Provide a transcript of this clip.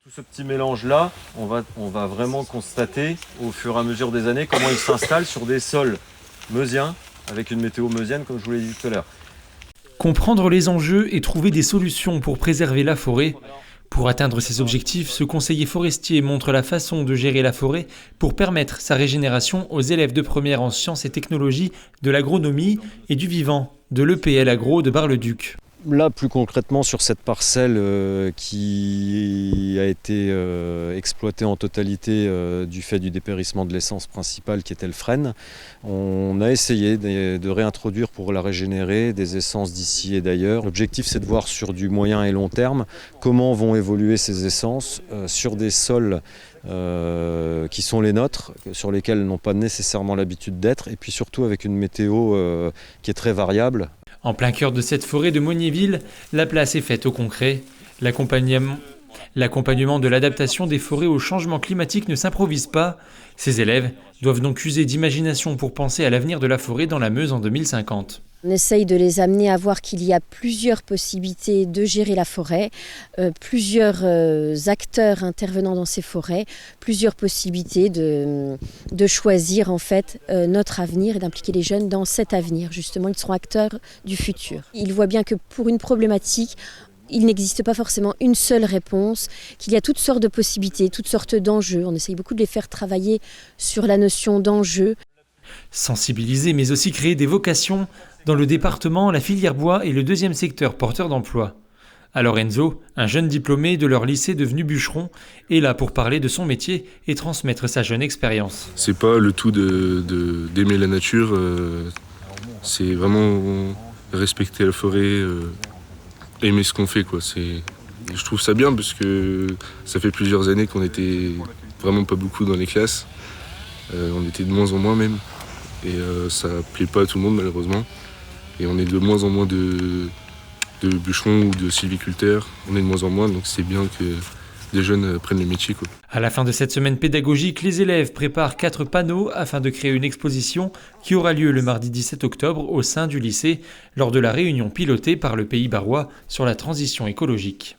Tout ce petit mélange-là, on va vraiment constater au fur et à mesure des années comment il s'installe sur des sols meusiens, avec une météo meusienne comme je vous l'ai dit tout à l'heure. Comprendre les enjeux et trouver des solutions pour préserver la forêt. Pour atteindre ces objectifs, ce conseiller forestier montre la façon de gérer la forêt pour permettre sa régénération aux élèves de première en sciences et technologies de l'agronomie et du vivant de l'EPL Agro de Bar-le-Duc. Là, plus concrètement, sur cette parcelle qui a été exploitée en totalité du fait du dépérissement de l'essence principale qui était le frêne, on a essayé de réintroduire pour la régénérer des essences d'ici et d'ailleurs. L'objectif, c'est de voir sur du moyen et long terme comment vont évoluer ces essences sur des sols qui sont les nôtres, sur lesquels elles n'ont pas nécessairement l'habitude d'être, et puis surtout avec une météo qui est très variable. En plein cœur de cette forêt de Monniéville, la place est faite au concret. L'accompagnement de l'adaptation des forêts au changement climatique ne s'improvise pas. Ces élèves doivent donc user d'imagination pour penser à l'avenir de la forêt dans la Meuse en 2050. On essaye de les amener à voir qu'il y a plusieurs possibilités de gérer la forêt, plusieurs acteurs intervenant dans ces forêts, plusieurs possibilités de choisir en fait notre avenir et d'impliquer les jeunes dans cet avenir. Justement, ils seront acteurs du futur. Ils voient bien que pour une problématique, il n'existe pas forcément une seule réponse, qu'il y a toutes sortes de possibilités, toutes sortes d'enjeux. On essaye beaucoup de les faire travailler sur la notion d'enjeu. Sensibiliser mais aussi créer des vocations. Dans le département, la filière bois est le deuxième secteur porteur d'emploi. Alors Enzo, un jeune diplômé de leur lycée devenu bûcheron, est là pour parler de son métier et transmettre sa jeune expérience. C'est pas le tout d'aimer la nature, c'est vraiment respecter la forêt, aimer ce qu'on fait, quoi. Je trouve ça bien parce que ça fait plusieurs années qu'on était vraiment pas beaucoup dans les classes. On était de moins en moins même. Et ça plaît pas à tout le monde malheureusement. Et on est de moins en moins de bûcherons ou de sylviculteurs. On est de moins en moins, donc c'est bien que des jeunes prennent le métier, quoi. À la fin de cette semaine pédagogique, les élèves préparent 4 panneaux afin de créer une exposition qui aura lieu le mardi 17 octobre au sein du lycée lors de la réunion pilotée par le Pays Barrois sur la transition écologique.